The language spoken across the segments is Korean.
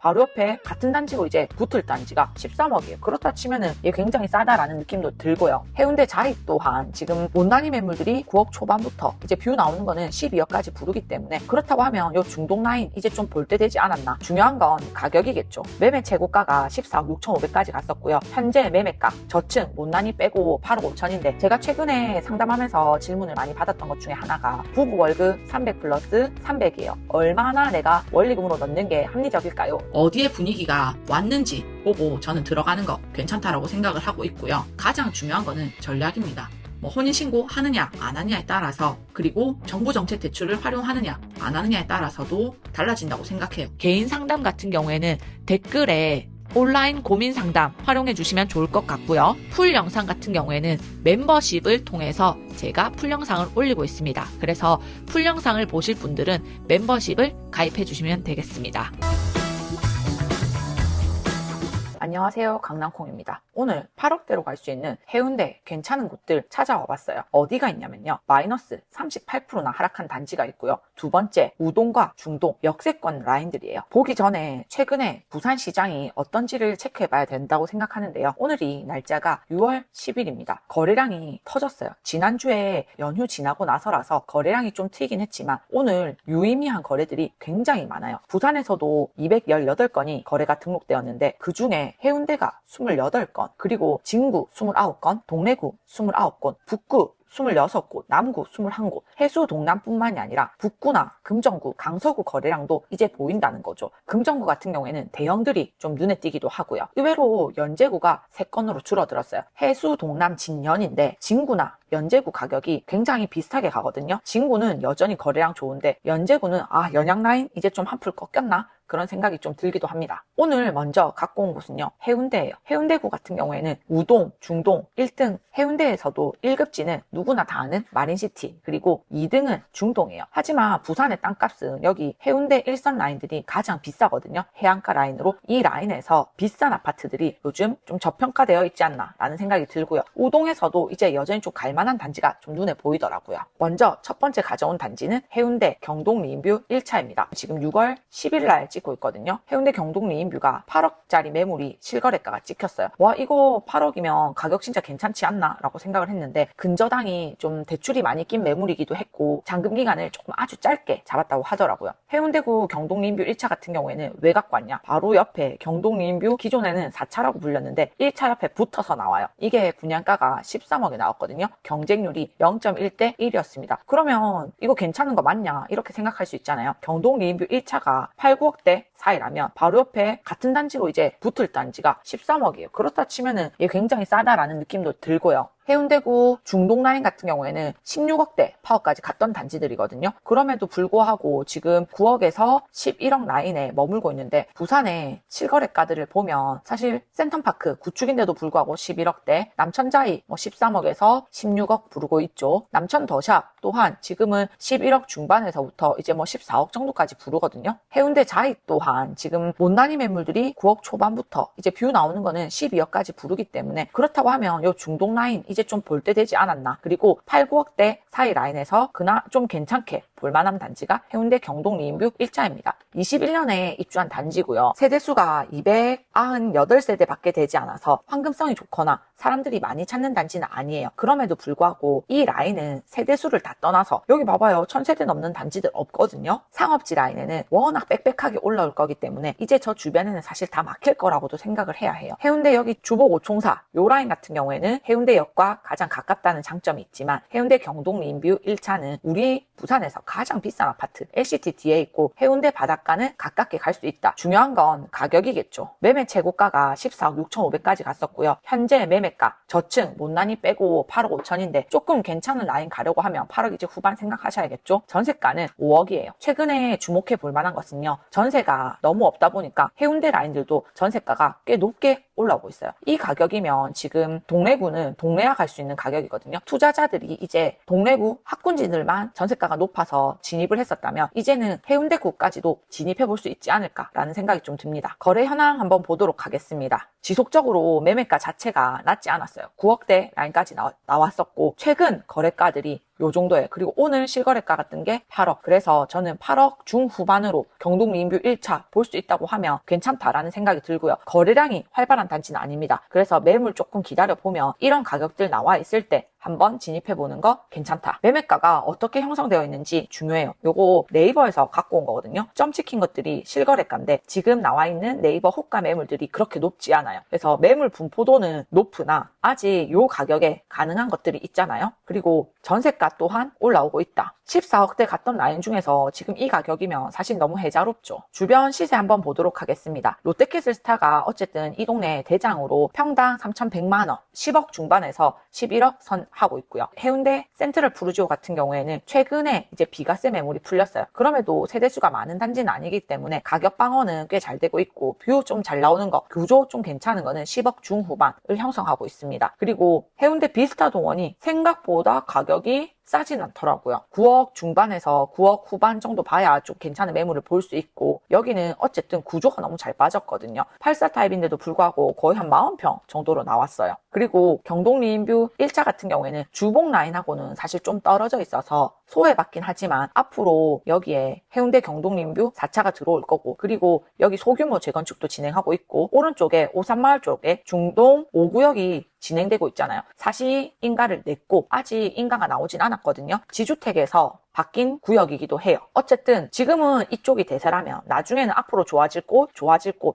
바로 옆에 같은 단지로 이제 붙을 단지가 13억이에요. 그렇다 치면은 얘 굉장히 싸다라는 느낌도 들고요. 해운대 자이 또한 지금 원단위 매물들이 9억 초반부터 이제 뷰 나오는 거는 12억까지 부르기 때문에 그렇다고 하면 요 중동 라인 이제 좀 볼 때 되지 않았나. 중요한 건 가격이겠죠. 매매 최고가가 14억 6,500까지 갔었고요. 현재 매매가 저층 원단위 빼고 8억 5천인데 제가 최근에 상담하면서 질문을 많이 받았던 것 중에 하나가 부부 월급 300 플러스 300이에요. 얼마나 내가 원리금으로 넣는 게 합리적일까요? 어디에 분위기가 왔는지 보고 저는 들어가는 거 괜찮다라고 생각을 하고 있고요. 가장 중요한 거는 전략입니다. 혼인신고 하느냐 안 하느냐에 따라서, 그리고 정부 정책 대출을 활용하느냐 안 하느냐에 따라서도 달라진다고 생각해요. 개인 상담 같은 경우에는 댓글에 온라인 고민 상담 활용해 주시면 좋을 것 같고요. 풀 영상 같은 경우에는 멤버십을 통해서 제가 풀 영상을 올리고 있습니다. 그래서 풀 영상을 보실 분들은 멤버십을 가입해 주시면 되겠습니다. 안녕하세요, 강남콩입니다. 오늘 8억대로 갈 수 있는 해운대 괜찮은 곳들 찾아와 봤어요. 어디가 있냐면요, 마이너스 38%나 하락한 단지가 있고요. 두 번째, 우동과 중동 역세권 라인들이에요. 보기 전에 최근에 부산시장이 어떤지를 체크해 봐야 된다고 생각하는데요. 오늘이 날짜가 6월 10일입니다. 거래량이 터졌어요. 지난주에 연휴 지나고 나서라서 거래량이 좀 튀긴 했지만 오늘 유의미한 거래들이 굉장히 많아요. 부산에서도 218건이 거래가 등록되었는데 그 중에 해운대가 28건, 그리고 진구 29건, 동래구 29곳, 북구 26곳, 남구 21곳, 해수 동남뿐만이 아니라 북구나 금정구, 강서구 거래량도 이제 보인다는 거죠. 금정구 같은 경우에는 대형들이 좀 눈에 띄기도 하고요. 의외로 연제구가 3건으로 줄어들었어요. 해수 동남 진연인데 진구나 연제구 가격이 굉장히 비슷하게 가거든요. 진구는 여전히 거래량 좋은데 연제구는 연양 라인 이제 좀 한풀 꺾였나? 그런 생각이 좀 들기도 합니다. 오늘 먼저 갖고 온 곳은요, 해운대예요. 해운대구 같은 경우에는 우동, 중동 1등, 해운대에서도 1급지는 누구나 다 아는 마린시티, 그리고 2등은 중동이에요. 하지만 부산의 땅값은 여기 해운대 1선 라인들이 가장 비싸거든요. 해안가 라인으로 이 라인에서 비싼 아파트들이 요즘 좀 저평가되어 있지 않나 라는 생각이 들고요. 우동에서도 이제 여전히 좀 갈만한 단지가 좀 눈에 보이더라고요. 먼저 첫 번째 가져온 단지는 해운대 경동 리인뷰 1차입니다. 지금 6월 10일 날 찍고 있거든요. 해운대 경동 리인뷰가 8억짜리 매물이 실거래가가 찍혔어요. 와, 이거 8억이면 가격 진짜 괜찮지 않나 라고 생각을 했는데 근저당이 좀 대출이 많이 낀 매물이기도 했고 잔금 기간을 조금 아주 짧게 잡았다고 하더라고요. 해운대구 경동 리인뷰 1차 같은 경우에는 왜 갖고 왔냐, 바로 옆에 경동 리인뷰 기존에는 4차라고 불렸는데 1차 옆에 붙어서 나와요. 이게 분양가가 13억에 나왔거든요. 경쟁률이 0.1대 1이었습니다. 그러면 이거 괜찮은 거 맞냐 이렇게 생각할 수 있잖아요. 경동 리인뷰 1차가 8, 9억대 사이라면 바로 옆에 같은 단지로 이제 붙을 단지가 13억이에요. 그렇다 치면은 얘 굉장히 싸다라는 느낌도 들고요. 해운대구 중동 라인 같은 경우에는 16억대 파워까지 갔던 단지들이거든요. 그럼에도 불구하고 지금 9억에서 11억 라인에 머물고 있는데 부산의 실거래가들을 보면 사실 센텀파크 구축인데도 불구하고 11억대, 남천자이 13억에서 16억 부르고 있죠. 남천 더샵 또한 지금은 11억 중반에서부터 이제 14억 정도까지 부르거든요. 해운대 자이 또한 지금 원단위 매물들이 9억 초반부터 이제 뷰 나오는 거는 12억까지 부르기 때문에 그렇다고 하면 요 중동 라인 이제 좀 볼 때 되지 않았나. 그리고 8, 9억대 사이 라인에서 그나 좀 괜찮게 볼만한 단지가 해운대 경동 리인뷰 1차입니다. 21년에 입주한 단지고요. 세대수가 298세대 밖에 되지 않아서 황금성이 좋거나 사람들이 많이 찾는 단지는 아니에요. 그럼에도 불구하고 이 라인은 세대수를 다 떠나서 여기 봐봐요. 1000세대 넘는 단지들 없거든요. 상업지 라인에는 워낙 빽빽하게 올라올 거기 때문에 이제 저 주변에는 사실 다 막힐 거라고도 생각을 해야 해요. 해운대 여기 주복 5총사 요 라인 같은 경우에는 해운대역과 가장 가깝다는 장점이 있지만 해운대 경동 리인뷰 1차는 우리 부산에서 가장 비싼 아파트 LCT 뒤에 있고 해운대 바닷가는 가깝게 갈 수 있다. 중요한 건 가격이겠죠. 매매 최고가가 14억 6,500까지 갔었고요. 현재 매매가 저층 못난이 빼고 8억 5천인데 조금 괜찮은 라인 가려고 하면 8억 이제 후반 생각하셔야겠죠. 전세가는 5억이에요. 최근에 주목해 볼 만한 것은요, 전세가 너무 없다 보니까 해운대 라인들도 전세가가 꽤 높게 올라오고 있어요. 이 가격이면 지금 동래구는 동래야 갈 수 있는 가격이거든요. 투자자들이 이제 동래구 학군지들만 전세가가 높아서 진입을 했었다면 이제는 해운대구까지도 진입해 볼 수 있지 않을까라는 생각이 좀 듭니다. 거래 현황 한번 보도록 하겠습니다. 지속적으로 매매가 자체가 낮지 않았어요. 9억대 라인까지 나왔었고 최근 거래가들이 요 정도예요. 그리고 오늘 실거래가가 뜬 게 8억. 그래서 저는 8억 중후반으로 경동 리인뷰 1차 볼 수 있다고 하면 괜찮다라는 생각이 들고요. 거래량이 활발한 단지는 아닙니다. 그래서 매물 조금 기다려보면 이런 가격들 나와 있을 때 한번 진입해보는 거 괜찮다. 매매가가 어떻게 형성되어 있는지 중요해요. 요거 네이버에서 갖고 온 거거든요. 점 찍힌 것들이 실거래가인데 지금 나와 있는 네이버 호가 매물들이 그렇게 높지 않아요. 그래서 매물 분포도는 높으나 아직 요 가격에 가능한 것들이 있잖아요. 그리고 전세가 또한 올라오고 있다. 14억대 갔던 라인 중에서 지금 이 가격이면 사실 너무 해자롭죠. 주변 시세 한번 보도록 하겠습니다. 롯데캐슬스타가 어쨌든 이 동네 대장으로 평당 3,100만원, 10억 중반에서 11억 선 하고 있고요. 해운대 센트럴 푸르지오 같은 경우에는 최근에 이제 비과세 매물이 풀렸어요. 그럼에도 세대수가 많은 단지는 아니기 때문에 가격 방어는 꽤 잘 되고 있고 뷰 좀 잘 나오는 거, 구조 좀 괜찮은 거는 10억 중후반을 형성하고 있습니다. 그리고 해운대 비스타 동원이 생각보다 가격이 싸진 않더라고요. 9억 중반에서 9억 후반 정도 봐야 좀 괜찮은 매물을 볼 수 있고 여기는 어쨌든 구조가 너무 잘 빠졌거든요. 84 타입인데도 불구하고 거의 한 40평 정도로 나왔어요. 그리고 경동 리인뷰 1차 같은 경우에는 주봉 라인하고는 사실 좀 떨어져 있어서 소외받긴 하지만 앞으로 여기에 해운대 경동 리인뷰 4차가 들어올 거고 그리고 여기 소규모 재건축도 진행하고 있고 오른쪽에 오산마을 쪽에 중동 5구역이 진행되고 있잖아요. 사시인가를 냈고 아직 인가가 나오진 않았거든요. 지주택에서 바뀐 구역이기도 해요. 어쨌든 지금은 이쪽이 대세라면 나중에는 앞으로 좋아질 곳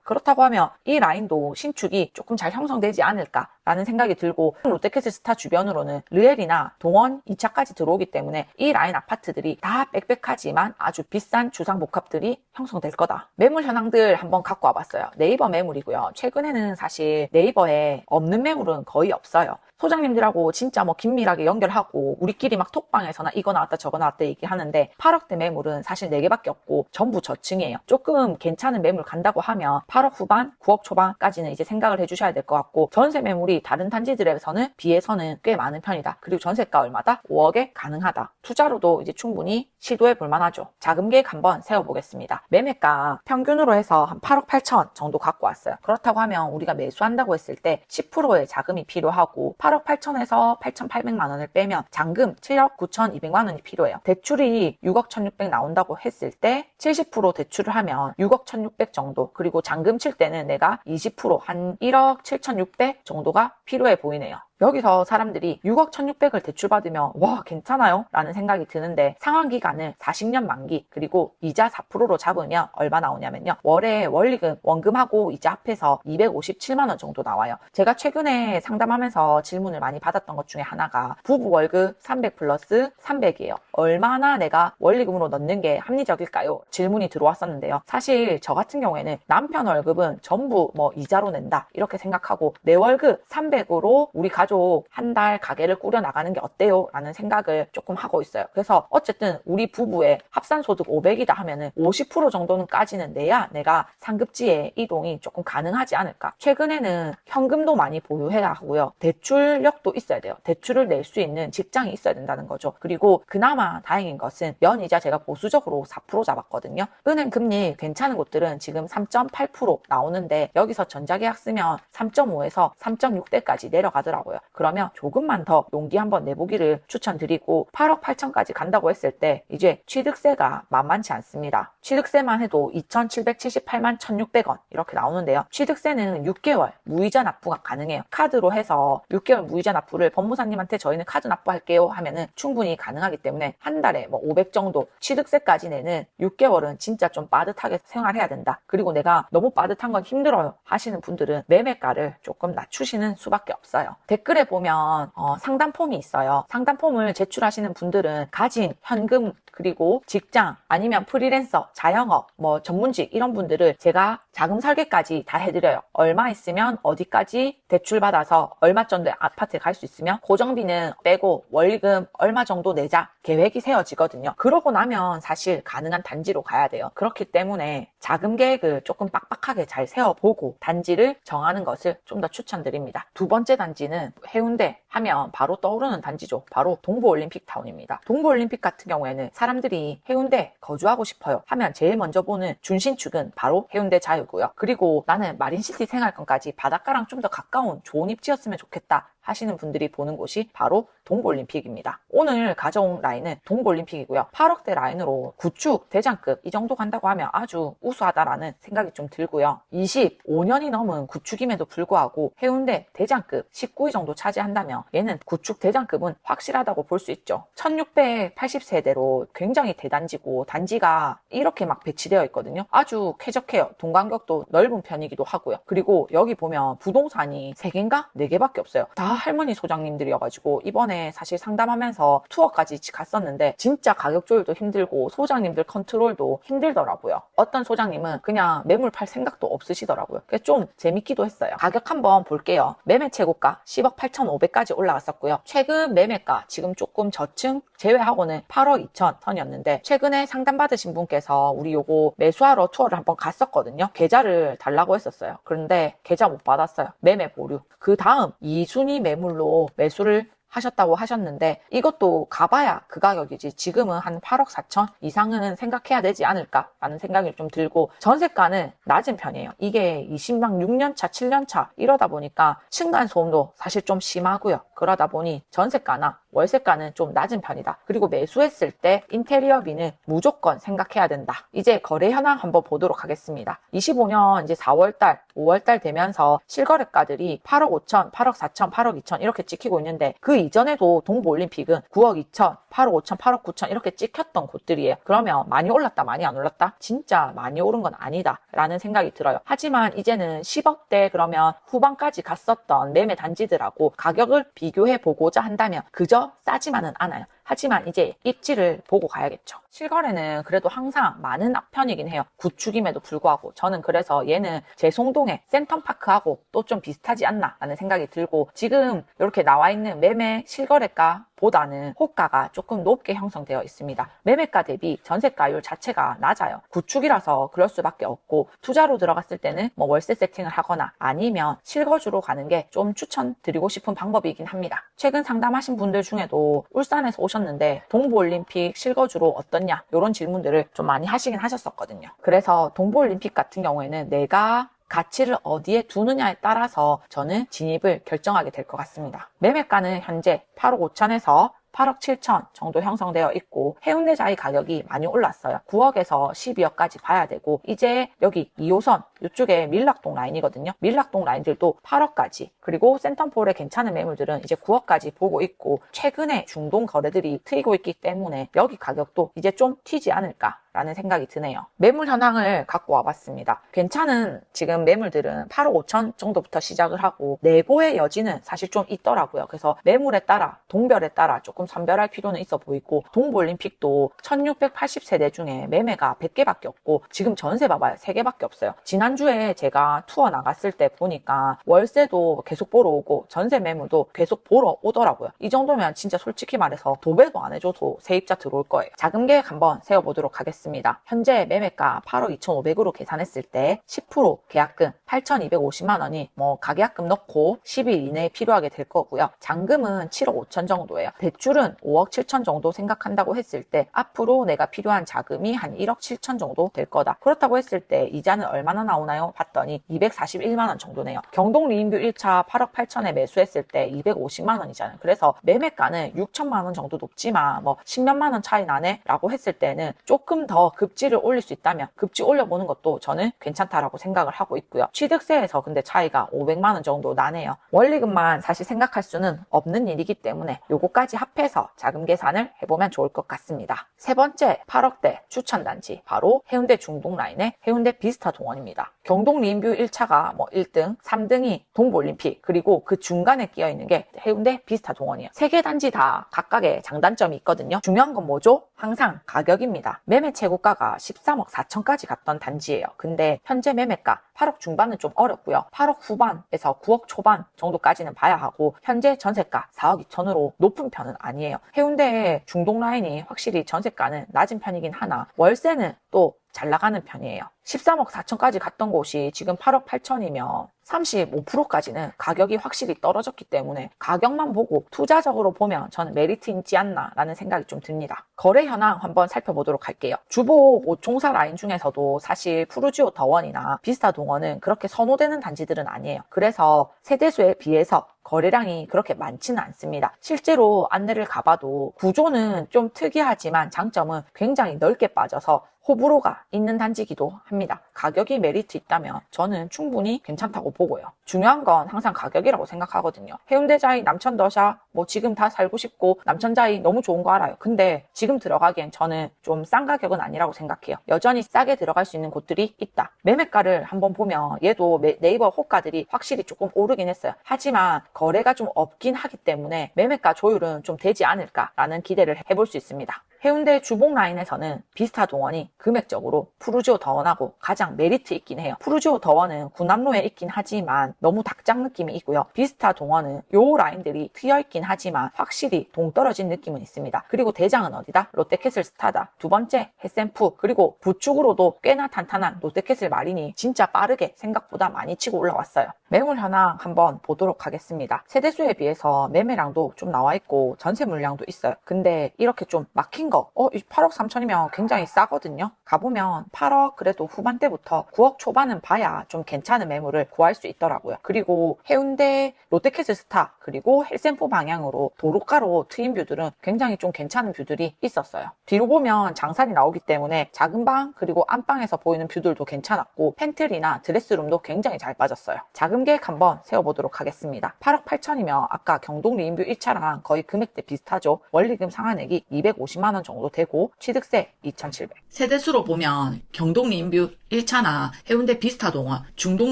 그렇다고 하면 이 라인도 신축이 조금 잘 형성되지 않을까라는 생각이 들고 롯데캐슬스타 주변으로는 르엘이나 동원 2차까지 들어오기 때문에 이 라인 아파트들이 다 빽빽하지만 아주 비싼 주상복합들이 형성될 거다. 매물 현황들 한번 갖고 와봤어요. 네이버 매물이고요. 최근에는 사실 네이버에 없는 매물은 거의 없어요. 소장님들하고 진짜 뭐 긴밀하게 연결하고 우리끼리 막 톡방에서나 이거 나왔다 저거 나왔다 얘기하는데 8억대 매물은 사실 4개밖에 없고 전부 저층이에요. 조금 괜찮은 매물 간다고 하면 8억 후반, 9억 초반까지는 이제 생각을 해주셔야 될 것 같고 전세 매물이 다른 단지들에서는 비해서는 꽤 많은 편이다. 그리고 전세가 얼마다? 5억에 가능하다. 투자로도 이제 충분히 시도해 볼 만하죠. 자금 계획 한번 세워보겠습니다. 매매가 평균으로 해서 한 8억 8천 정도 갖고 왔어요. 그렇다고 하면 우리가 매수한다고 했을 때 10%의 자금이 필요하고 8억 8천에서 8,800만 원을 빼면 잔금 7억 9,200만 원이 필요해요. 대출이 6억 1,600 나온다고 했을 때 70% 대출을 하면 6억 1,600 정도 그리고 잔금 칠 때는 내가 20% 한 1억 7,600 정도가 필요해 보이네요. 여기서 사람들이 6억 1,600을 대출받으면 와 괜찮아요? 라는 생각이 드는데 상환기간을 40년 만기 그리고 이자 4%로 잡으면 얼마 나오냐면요. 월에 원리금 원금하고 이자 합해서 257만 원 정도 나와요. 제가 최근에 상담하면서 질문을 많이 받았던 것 중에 하나가 부부 월급 300 플러스 300이에요. 얼마나 내가 원리금으로 넣는 게 합리적일까요? 질문이 들어왔었는데요. 사실 저 같은 경우에는 남편 월급은 전부 뭐 이자로 낸다 이렇게 생각하고 내 월급 300으로 우리 가족 한 달 가게를 꾸려나가는 게 어때요? 라는 생각을 조금 하고 있어요. 그래서 어쨌든 우리 부부의 합산소득 500이다 하면은 50% 정도는까지는 내야 내가 상급지에 이동이 조금 가능하지 않을까. 최근에는 현금도 많이 보유해야 하고요. 대출력도 있어야 돼요. 대출을 낼 수 있는 직장이 있어야 된다는 거죠. 그리고 그나마 다행인 것은 연이자 제가 보수적으로 4% 잡았거든요. 은행 금리 괜찮은 곳들은 지금 3.8% 나오는데 여기서 전자계약 쓰면 3.5에서 3.6대까지 내려가더라고요. 그러면 조금만 더 용기 한번 내보기를 추천드리고 8억 8천까지 간다고 했을 때 이제 취득세가 만만치 않습니다. 취득세만 해도 2,778만 1,600원 이렇게 나오는데요. 취득세는 6개월 무이자 납부가 가능해요. 카드로 해서 6개월 무이자 납부를 법무사님한테 저희는 카드 납부할게요 하면은 충분히 가능하기 때문에 한 달에 뭐 500 정도 취득세까지 내는 6개월은 진짜 좀 빠듯하게 생활해야 된다. 그리고 내가 너무 빠듯한 건 힘들어요 하시는 분들은 매매가를 조금 낮추시는 수밖에 없어요. 댓글에 보면 상담 폼이 있어요. 상담 폼을 제출하시는 분들은 가진 현금 그리고 직장 아니면 프리랜서, 자영업, 뭐 전문직 이런 분들을 제가 자금 설계까지 다 해드려요. 얼마 있으면 어디까지 대출받아서 얼마 정도의 아파트에 갈 수 있으면 고정비는 빼고 원리금 얼마 정도 내자 계획이 세워지거든요. 그러고 나면 사실 가능한 단지로 가야 돼요. 그렇기 때문에 자금 계획을 조금 빡빡하게 잘 세워보고 단지를 정하는 것을 좀 더 추천드립니다. 두 번째 단지는 해운대 하면 바로 떠오르는 단지죠. 바로 동부올림픽타운입니다. 동부올림픽 같은 경우에는 사람들이 해운대 거주하고 싶어요 하면 제일 먼저 보는 준신축은 바로 해운대 자유고요. 그리고 나는 마린시티 생활권까지 바닷가랑 좀 더 가까운 좋은 입지였으면 좋겠다 하시는 분들이 보는 곳이 바로 동부올림픽입니다. 오늘 가져온 라인은 동부올림픽이고요. 8억대 라인으로 구축, 대장급 이 정도 간다고 하면 아주 우수하다라는 생각이 좀 들고요. 25년이 넘은 구축임에도 불구하고 해운대 대장급 19위 정도 차지한다면 얘는 구축 대장급은 확실하다고 볼 수 있죠. 1680세대로 굉장히 대단지고 단지가 이렇게 막 배치되어 있거든요. 아주 쾌적해요. 동간격도 넓은 편이기도 하고요. 그리고 여기 보면 부동산이 3개인가 4개밖에 없어요. 다 할머니 소장님들이어가지고 이번에 사실 상담하면서 투어까지 갔었는데 진짜 가격 조율도 힘들고 소장님들 컨트롤도 힘들더라고요. 어떤 소장님은 그냥 매물 팔 생각도 없으시더라고요. 그래서 좀 재밌기도 했어요. 가격 한번 볼게요. 매매 최고가 10억 8,500까지 올라갔었고요. 최근 매매가 지금 조금 저층 제외하고는 8억 2천 선이었는데 최근에 상담받으신 분께서 우리 요거 매수하러 투어를 한번 갔었거든요. 계좌를 달라고 했었어요. 그런데 계좌 못 받았어요. 매매 보류. 그 다음 2순위 매물로 매수를 하셨다고 하셨는데 이것도 가봐야 그 가격이지 지금은 한 8억 4천 이상은 생각해야 되지 않을까라는 생각이 좀 들고 전세가는 낮은 편이에요. 이게 20막 6년차 7년차 이러다 보니까 층간소음도 사실 좀 심하고요. 그러다 보니 전세가나 월세가는 좀 낮은 편이다. 그리고 매수했을 때 인테리어비는 무조건 생각해야 된다. 이제 거래 현황 한번 보도록 하겠습니다. 25년 이제 4월달, 5월달 되면서 실거래가들이 8억 5천, 8억 4천, 8억 2천 이렇게 찍히고 있는데 그 이전에도 동부올림픽은 9억 2천, 8억 5천, 8억 9천 이렇게 찍혔던 곳들이에요. 그러면 많이 올랐다, 많이 안 올랐다? 진짜 많이 오른 건 아니다 라는 생각이 들어요. 하지만 이제는 10억대 그러면 후반까지 갔었던 매매 단지들하고 가격을 비교해 보고자 한다면 그저 싸지만은 않아요. 하지만 이제 입지를 보고 가야겠죠. 실거래는 그래도 항상 많은 편이긴 해요. 구축임에도 불구하고 저는 그래서 얘는 제송동의 센텀파크하고 또 좀 비슷하지 않나 라는 생각이 들고 지금 이렇게 나와 있는 매매 실거래가 보다는 호가가 조금 높게 형성되어 있습니다. 매매가 대비 전세가율 자체가 낮아요. 구축이라서 그럴 수밖에 없고 투자로 들어갔을 때는 뭐 월세 세팅을 하거나 아니면 실거주로 가는 게 좀 추천드리고 싶은 방법이긴 합니다. 최근 상담하신 분들 중에도 울산에서 오셨는데 동부올림픽 실거주로 어떻냐 이런 질문들을 좀 많이 하시긴 하셨었거든요. 그래서 동부올림픽 같은 경우에는 내가 가치를 어디에 두느냐에 따라서 저는 진입을 결정하게 될 것 같습니다. 매매가는 현재 8억 5천에서 8억 7천 정도 형성되어 있고 해운대 자이 가격이 많이 올랐어요. 9억에서 12억까지 봐야 되고 이제 여기 2호선 이쪽에 밀락동 라인이거든요. 밀락동 라인들도 8억까지 그리고 센텀폴의 괜찮은 매물들은 이제 9억까지 보고 있고 최근에 중동 거래들이 트이고 있기 때문에 여기 가격도 이제 좀 튀지 않을까 라는 생각이 드네요. 매물 현황을 갖고 와봤습니다. 괜찮은 지금 매물들은 8억 5천 정도부터 시작을 하고 내고의 여지는 사실 좀 있더라고요. 그래서 매물에 따라 동별에 따라 조금 선별할 필요는 있어 보이고 동부올림픽도 1680세대 중에 매매가 100개밖에 없고 지금 전세 봐봐요. 3개밖에 없어요. 지난주에 제가 투어 나갔을 때 보니까 월세도 계속 보러 오고 전세 매물도 계속 보러 오더라고요. 이 정도면 진짜 솔직히 말해서 도배도 안 해줘도 세입자 들어올 거예요. 자금 계획 한번 세워보도록 하겠습니다. 현재 매매가 8억 2,500으로 계산했을 때 10% 계약금 8,250만 원이 뭐 가계약금 넣고 10일 이내에 필요하게 될 거고요. 잔금은 7억 5천 정도예요. 대출은 5억 7천 정도 생각한다고 했을 때 앞으로 내가 필요한 자금이 한 1억 7천 정도 될 거다. 그렇다고 했을 때 이자는 얼마나 나오나요? 봤더니 241만 원 정도네요. 경동 리인뷰 1차 8억 8천에 매수했을 때 250만 원이잖아요. 그래서 매매가는 6천만 원 정도 높지만 뭐 10몇만 원 차이 나네 라고 했을 때는 조금 더 급지를 올릴 수 있다면 급지 올려보는 것도 저는 괜찮다라고 생각을 하고 있고요. 취득세에서 근데 차이가 500만 원 정도 나네요. 원리금만 사실 생각할 수는 없는 일이기 때문에 요거까지 합해서 자금 계산을 해보면 좋을 것 같습니다. 세 번째 8억대 추천단지 바로 해운대 중동 라인의 해운대 비스타 동원입니다. 경동 리인뷰 1차가 뭐 1등, 3등이 동부올림픽 그리고 그 중간에 끼어있는 게 해운대 비스타 동원이에요. 세 개 단지 다 각각의 장단점이 있거든요. 중요한 건 뭐죠? 항상 가격입니다. 매매 최고가가 13억 4천까지 갔던 단지예요. 근데 현재 매매가 8억 중반은 좀 어렵고요. 8억 후반에서 9억 초반 정도까지는 봐야 하고 현재 전세가 4억 2천으로 높은 편은 아니에요. 해운대의 중동 라인이 확실히 전세가는 낮은 편이긴 하나 월세는 또 잘 나가는 편이에요. 13억 4천까지 갔던 곳이 지금 8억 8천이면 35%까지는 가격이 확실히 떨어졌기 때문에 가격만 보고 투자적으로 보면 저는 메리트 있지 않나 라는 생각이 좀 듭니다. 거래 현황 한번 살펴보도록 할게요. 주보 종사 라인 중에서도 사실 푸르지오 더원이나 비스타 동원은 그렇게 선호되는 단지들은 아니에요. 그래서 세대수에 비해서 거래량이 그렇게 많지는 않습니다. 실제로 안내를 가봐도 구조는 좀 특이하지만 장점은 굉장히 넓게 빠져서 호불호가 있는 단지이기도 합니다. 가격이 메리트 있다면 저는 충분히 괜찮다고 보고요. 중요한 건 항상 가격이라고 생각하거든요. 해운대자이, 남천더샵 뭐 지금 다 살고 싶고 남천자이 너무 좋은 거 알아요. 근데 지금 들어가기엔 저는 좀 싼 가격은 아니라고 생각해요. 여전히 싸게 들어갈 수 있는 곳들이 있다. 매매가를 한번 보면 얘도 네이버 호가들이 확실히 조금 오르긴 했어요. 하지만 거래가 좀 없긴 하기 때문에 매매가 조율은 좀 되지 않을까라는 기대를 해볼 수 있습니다. 해운대 주봉 라인에서는 비스타 동원이 금액적으로 푸르지오 더원하고 가장 메리트 있긴 해요. 푸르지오 더원은 군남로에 있긴 하지만 너무 닭장 느낌이 있고요. 비스타 동원은 요 라인들이 트여 있긴 하지만 확실히 동떨어진 느낌은 있습니다. 그리고 대장은 어디다? 롯데캐슬 스타다. 두 번째 햇센푸, 그리고 부축으로도 꽤나 탄탄한 롯데캐슬 마린이 진짜 빠르게 생각보다 많이 치고 올라왔어요. 매물 현황 한번 보도록 하겠습니다. 세대수에 비해서 매매량도 좀 나와 있고 전세 물량도 있어요. 근데 이렇게 좀 막힌 거 8억 3천이면 굉장히 싸거든요. 가보면 8억 그래도 후반대부터 9억 초반은 봐야 좀 괜찮은 매물을 구할 수 있더라고요. 그리고 해운대 롯데캐슬 스타 그리고 헬센포 방향으로 도로가로 트인 뷰들은 굉장히 좀 괜찮은 뷰들이 있었어요. 뒤로 보면 장산이 나오기 때문에 작은 방 그리고 안방에서 보이는 뷰들도 괜찮았고 팬트리나 드레스룸도 굉장히 잘 빠졌어요. 자금 계획 한번 세워보도록 하겠습니다. 8억 8천이면 아까 경동 리인뷰 1차랑 거의 금액대 비슷하죠. 원리금 상환액이 250만 원 정도 되고 취득세 2,700. 세대수로 보면 경동 리인뷰 1차나 해운대 비스타 동원, 중동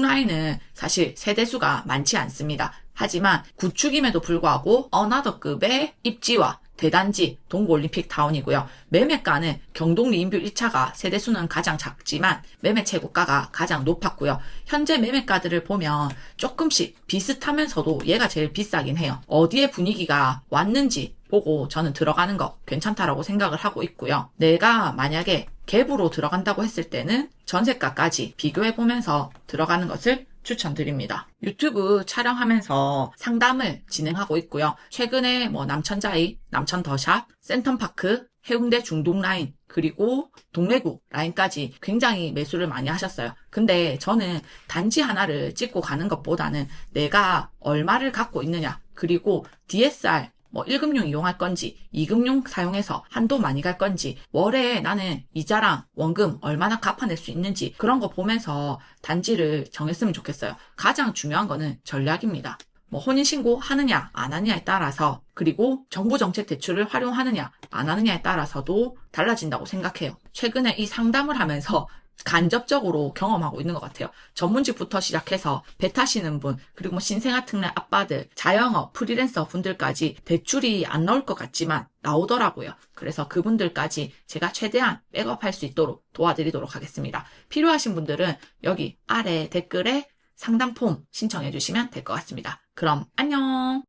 라인은 사실 세대수가 많지 않습니다. 하지만 구축임에도 불구하고 어나더급의 입지와 대단지 동부올림픽 타운이고요. 매매가는 경동 리인뷰 1차가 세대수는 가장 작지만 매매 최고가가 가장 높았고요. 현재 매매가들을 보면 조금씩 비슷하면서도 얘가 제일 비싸긴 해요. 어디에 분위기가 왔는지 보고 저는 들어가는 거 괜찮다라고 생각을 하고 있고요. 내가 만약에 갭으로 들어간다고 했을 때는 전세가까지 비교해보면서 들어가는 것을 추천드립니다. 유튜브 촬영하면서 상담을 진행하고 있고요. 최근에 남천자이, 남천더샵, 센텀파크, 해운대 중동 라인, 그리고 동래구 라인까지 굉장히 매수를 많이 하셨어요. 근데 저는 단지 하나를 찍고 가는 것보다는 내가 얼마를 갖고 있느냐, 그리고 DSR 1금융 이용할 건지 2금융 사용해서 한도 많이 갈 건지 월에 나는 이자랑 원금 얼마나 갚아낼 수 있는지 그런 거 보면서 단지를 정했으면 좋겠어요. 가장 중요한 거는 전략입니다. 혼인신고 하느냐 안 하느냐에 따라서, 그리고 정부 정책 대출을 활용하느냐 안 하느냐에 따라서도 달라진다고 생각해요. 최근에 이 상담을 하면서 간접적으로 경험하고 있는 것 같아요. 전문직부터 시작해서 배 타시는 분, 그리고 신생아 특례 아빠들, 자영업, 프리랜서 분들까지 대출이 안 나올 것 같지만 나오더라고요. 그래서 그분들까지 제가 최대한 백업할 수 있도록 도와드리도록 하겠습니다. 필요하신 분들은 여기 아래 댓글에 상담 폼 신청해 주시면 될 것 같습니다. 그럼 안녕!